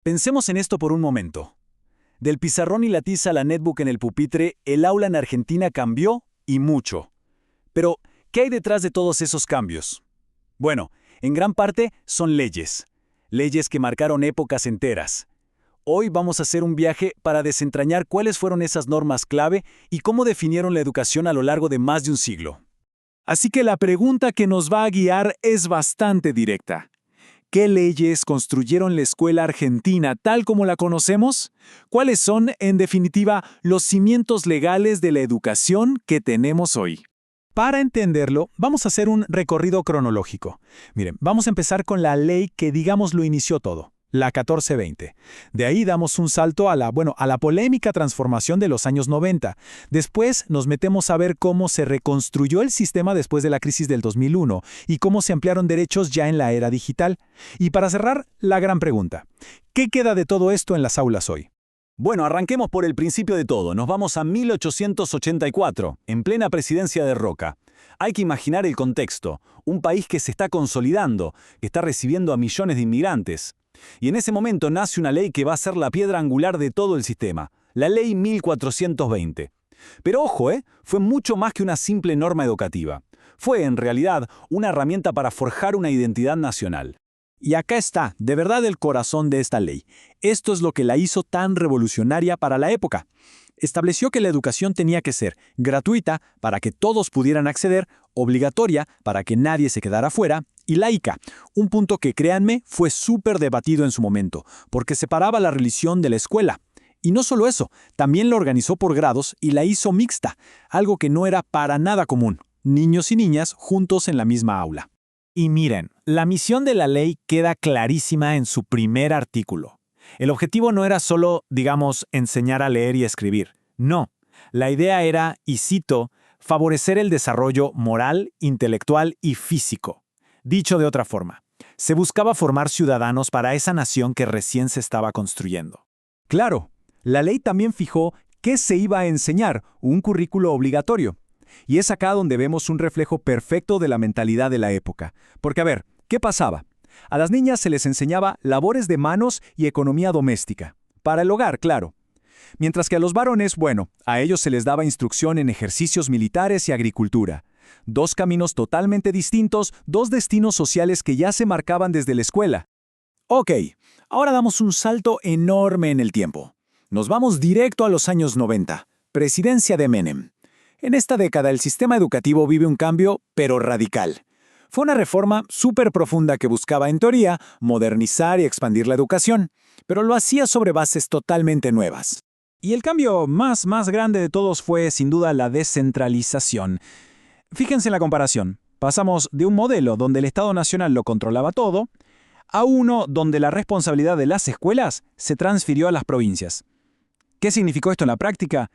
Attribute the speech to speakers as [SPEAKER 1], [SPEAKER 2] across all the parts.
[SPEAKER 1] Pensemos en esto por un momento. Del pizarrón y la tiza a la netbook en el pupitre, el aula en Argentina cambió y mucho. Pero, ¿qué hay detrás de todos esos cambios? Bueno, en gran parte son leyes. Leyes que marcaron épocas enteras. Hoy vamos a hacer un viaje para desentrañar cuáles fueron esas normas clave y cómo definieron la educación a lo largo de más de un siglo.
[SPEAKER 2] Así que la pregunta que nos va a guiar es bastante directa. ¿Qué leyes construyeron la escuela argentina tal como la conocemos? ¿Cuáles son, en definitiva, los cimientos legales de la educación que tenemos hoy? Para entenderlo, vamos a hacer un recorrido cronológico. Miren, vamos a empezar con la ley que, digamos, lo inició todo, la 1420. De ahí damos un salto a la polémica transformación de los años 90. Después nos metemos a ver cómo se reconstruyó el sistema después de la crisis del 2001 y cómo se ampliaron derechos ya en la era digital. Y para cerrar, la gran pregunta: ¿qué queda de todo esto en las aulas hoy?
[SPEAKER 1] Bueno, arranquemos por el principio de todo. Nos vamos a 1884, en plena presidencia de Roca. Hay que imaginar el contexto. Un país que se está consolidando, que está recibiendo a millones de inmigrantes. Y en ese momento nace una ley que va a ser la piedra angular de todo el sistema, la Ley 1420. Pero ojo, fue mucho más que una simple norma educativa. Fue, en realidad, una herramienta para forjar una identidad nacional.
[SPEAKER 2] Y acá está, de verdad, el corazón de esta ley. Esto es lo que la hizo tan revolucionaria para la época. Estableció que la educación tenía que ser gratuita para que todos pudieran acceder, obligatoria para que nadie se quedara fuera, y laica, un punto que, créanme, fue súper debatido en su momento, porque separaba la religión de la escuela. Y no solo eso, también la organizó por grados y la hizo mixta, algo que no era para nada común, niños y niñas juntos en la misma aula. Y miren, la misión de la ley queda clarísima en su primer artículo. El objetivo no era solo, digamos, enseñar a leer y escribir. No, la idea era, y cito, favorecer el desarrollo moral, intelectual y físico. Dicho de otra forma, se buscaba formar ciudadanos para esa nación que recién se estaba construyendo.
[SPEAKER 3] Claro, la ley también fijó qué se iba a enseñar, un currículo obligatorio. Y es acá donde vemos un reflejo perfecto de la mentalidad de la época. Porque a ver, ¿qué pasaba? A las niñas se les enseñaba labores de manos y economía doméstica. Para el hogar, claro. Mientras que a los varones, bueno, a ellos se les daba instrucción en ejercicios militares y agricultura. Dos caminos totalmente distintos, dos destinos sociales que ya se marcaban desde la escuela.
[SPEAKER 2] Ok, ahora damos un salto enorme en el tiempo. Nos vamos directo a los años 90, presidencia de Menem. En esta década el sistema educativo vive un cambio, pero radical. Fue una reforma súper profunda que buscaba, en teoría, modernizar y expandir la educación, pero lo hacía sobre bases totalmente nuevas.
[SPEAKER 3] Y el cambio más grande de todos fue, sin duda, la descentralización. Fíjense en la comparación. Pasamos de un modelo donde el Estado Nacional lo controlaba todo, a uno donde la responsabilidad de las escuelas se transfirió a las provincias. ¿Qué significó esto en la práctica?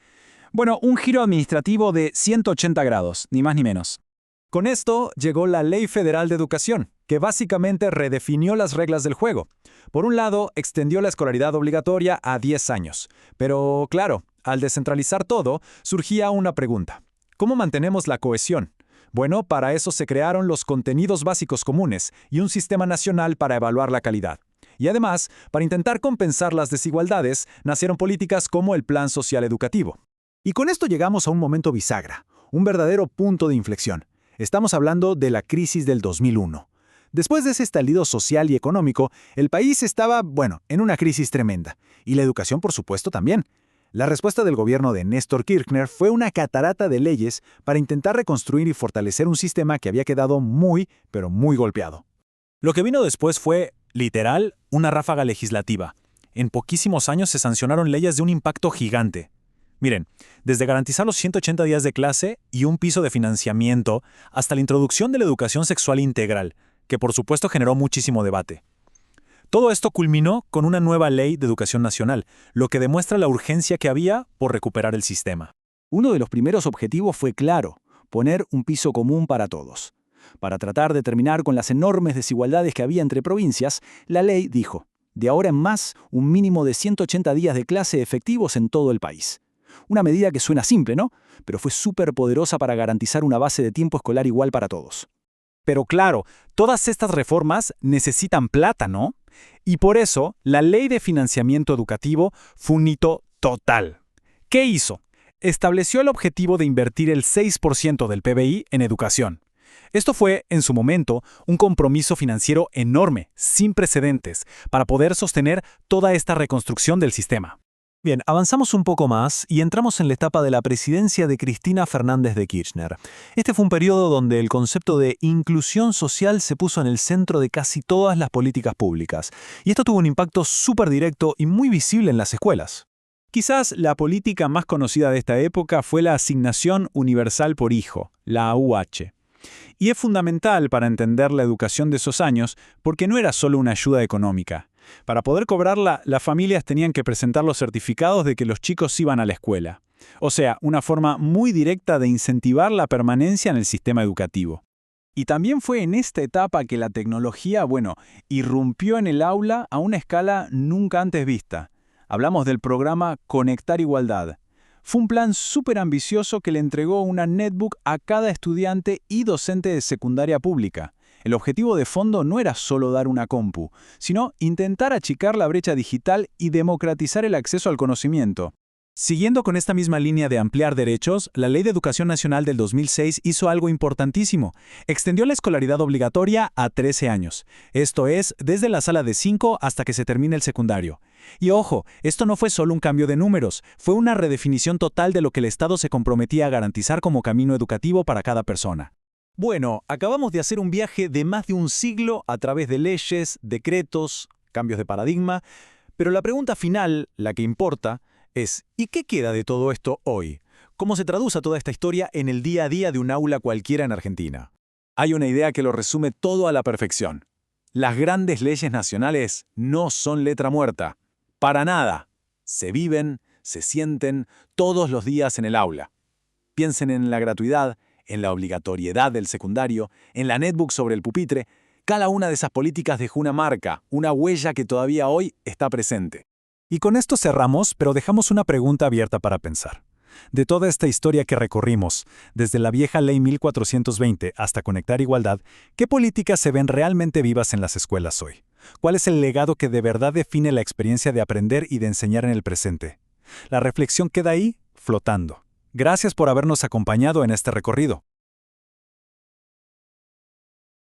[SPEAKER 3] Bueno, un giro administrativo de 180 grados, ni más ni menos. Con esto llegó la Ley Federal de Educación, que básicamente redefinió las reglas del juego. Por un lado, extendió la escolaridad obligatoria a 10 años. Pero, claro, al descentralizar todo, surgía una pregunta. ¿Cómo mantenemos la cohesión? Bueno, para eso se crearon los contenidos básicos comunes y un sistema nacional para evaluar la calidad. Y además, para intentar compensar las desigualdades, nacieron políticas como el Plan Social Educativo. Y con esto llegamos a un momento bisagra, un verdadero punto de inflexión. Estamos hablando de la crisis del 2001. Después de ese estallido social y económico, el país estaba, en una crisis tremenda. Y la educación, por supuesto, también. La respuesta del gobierno de Néstor Kirchner fue una catarata de leyes para intentar reconstruir y fortalecer un sistema que había quedado muy, pero muy golpeado.
[SPEAKER 1] Lo que vino después fue, literal, una ráfaga legislativa. En poquísimos años se sancionaron leyes de un impacto gigante. Miren, desde garantizar los 180 días de clase y un piso de financiamiento hasta la introducción de la educación sexual integral, que por supuesto generó muchísimo debate. Todo esto culminó con una nueva ley de educación nacional, lo que demuestra la urgencia que había por recuperar el sistema.
[SPEAKER 3] Uno de los primeros objetivos fue claro, poner un piso común para todos. Para tratar de terminar con las enormes desigualdades que había entre provincias, la ley dijo, de ahora en más, un mínimo de 180 días de clase efectivos en todo el país. Una medida que suena simple, ¿no? Pero fue súper poderosa para garantizar una base de tiempo escolar igual para todos.
[SPEAKER 1] Pero claro, todas estas reformas necesitan plata, ¿no?
[SPEAKER 3] Y por eso, la Ley de Financiamiento Educativo fue un hito total. ¿Qué hizo? Estableció el objetivo de invertir el 6% del PBI en educación. Esto fue, en su momento, un compromiso financiero enorme, sin precedentes, para poder sostener toda esta reconstrucción del sistema.
[SPEAKER 1] Bien, avanzamos un poco más y entramos en la etapa de la presidencia de Cristina Fernández de Kirchner. Este fue un periodo donde el concepto de inclusión social se puso en el centro de casi todas las políticas públicas, y esto tuvo un impacto súper directo y muy visible en las escuelas.
[SPEAKER 3] Quizás la política más conocida de esta época fue la Asignación Universal por Hijo, la AUH. Y es fundamental para entender la educación de esos años porque no era solo una ayuda económica. Para poder cobrarla, las familias tenían que presentar los certificados de que los chicos iban a la escuela. O sea, una forma muy directa de incentivar la permanencia en el sistema educativo. Y también fue en esta etapa que la tecnología, irrumpió en el aula a una escala nunca antes vista. Hablamos del programa Conectar Igualdad. Fue un plan súper ambicioso que le entregó una netbook a cada estudiante y docente de secundaria pública. El objetivo de fondo no era solo dar una compu, sino intentar achicar la brecha digital y democratizar el acceso al conocimiento. Siguiendo con esta misma línea de ampliar derechos, la Ley de Educación Nacional del 2006 hizo algo importantísimo. Extendió la escolaridad obligatoria a 13 años. Esto es, desde la sala de 5 hasta que se termine el secundario. Y ojo, esto no fue solo un cambio de números, fue una redefinición total de lo que el Estado se comprometía a garantizar como camino educativo para cada persona.
[SPEAKER 1] Bueno, acabamos de hacer un viaje de más de un siglo a través de leyes, decretos, cambios de paradigma, pero la pregunta final, la que importa, es ¿y qué queda de todo esto hoy? ¿Cómo se traduce toda esta historia en el día a día de un aula cualquiera en Argentina? Hay una idea que lo resume todo a la perfección. Las grandes leyes nacionales no son letra muerta. Para nada. Se viven, se sienten todos los días en el aula. Piensen en la gratuidad, en la obligatoriedad del secundario, en la netbook sobre el pupitre. Cada una de esas políticas dejó una marca, una huella que todavía hoy está presente.
[SPEAKER 3] Y con esto cerramos, pero dejamos una pregunta abierta para pensar. De toda esta historia que recorrimos, desde la vieja Ley 1420 hasta Conectar Igualdad, ¿qué políticas se ven realmente vivas en las escuelas hoy? ¿Cuál es el legado que de verdad define la experiencia de aprender y de enseñar en el presente? La reflexión queda ahí, flotando. Gracias por habernos acompañado en este recorrido.